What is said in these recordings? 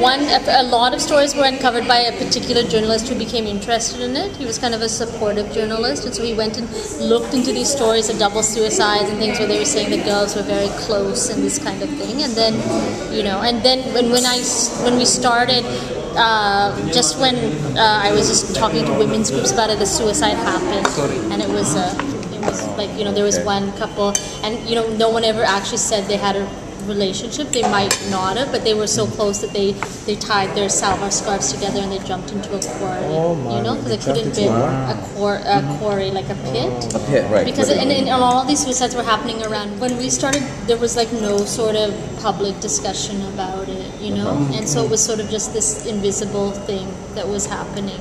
a lot of stories were uncovered by a particular journalist who became interested in it. He was kind of a supportive journalist, and so he went and looked into these stories of double suicides and things where they were saying the girls were very close and this kind of thing. And then, when we started, just when I was just talking to women's groups about it, the suicide happened, and it was like, there was one couple, and no one ever actually said they had a relationship. They might not have, but they were so close that they tied their salvar scarves together and they jumped into a quarry, because they couldn't build a quarry, like a pit. A pit, right. Because and all these suicides were happening around. When we started, there was like no sort of public discussion about it, and so it was sort of just this invisible thing that was happening.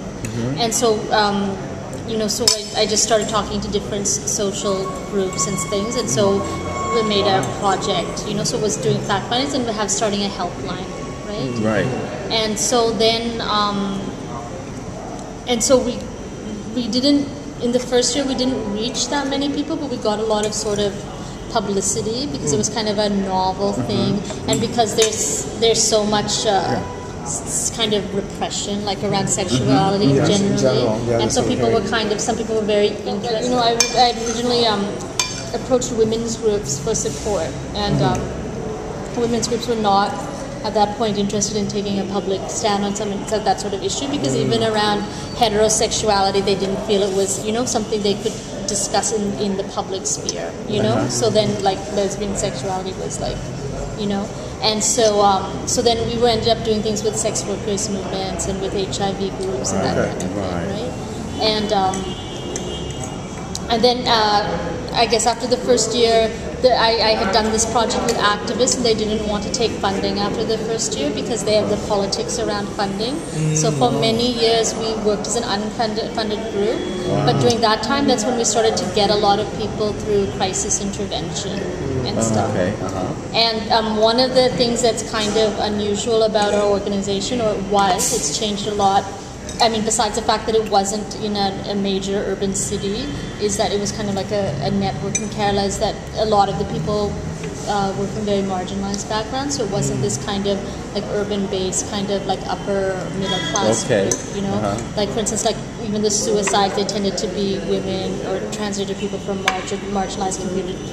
And so so I just started talking to different social groups and things, and so we made a project, so it was doing fact findings and starting a helpline, right? Right. And so then, we didn't, in the first year we didn't reach that many people, but we got a lot of sort of publicity because it was kind of a novel thing, and because there's so much kind of repression, like around sexuality generally, and so people were some people were very interested. I originally approached women's groups for support, and women's groups were not at that point interested in taking a public stand on that sort of issue, because even around heterosexuality they didn't feel it was something they could discuss in the public sphere, so then like lesbian sexuality was like, and so then we ended up doing things with sex workers movements and with HIV groups and that kind of thing, right? And then I guess after the first year, I had done this project with activists, and they didn't want to take funding after the first year because they have the politics around funding. So for many years we worked as an unfunded group, but during that time, that's when we started to get a lot of people through crisis intervention and stuff. And one of the things that's kind of unusual about our organization, or it's changed a lot, I mean, besides the fact that it wasn't in a major urban city, is that it was kind of like a network in Kerala, is that a lot of the people were from very marginalized backgrounds, so it wasn't this kind of like urban-based kind of like upper middle class group, like for instance, like even the suicides, they tended to be women or transgender people from marginalized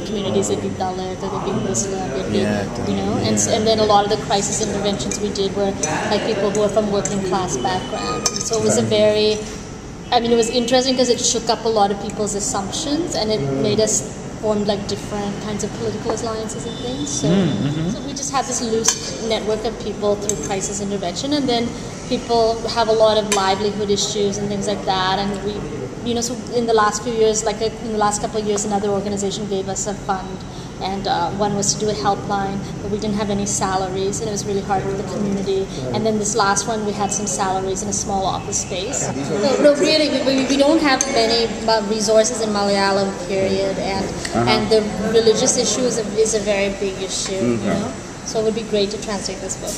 communities. They'd be Dalit, or they'd be Muslim, they'd be, and then a lot of the crisis interventions we did were like people who were from working class backgrounds. So it was it was interesting because it shook up a lot of people's assumptions, and it made us form like different kinds of political alliances and things. So we just had this loose network of people through crisis intervention, and then people have a lot of livelihood issues and things like that, and we, so in the last few years, like in the last couple of years, another organization gave us a fund, and one was to do a helpline, but we didn't have any salaries, and it was really hard for the community. And then this last one, we had some salaries in a small office space. No, really, we don't have many resources in Malayalam, period, and the religious issue is a very big issue, So it would be great to translate this book.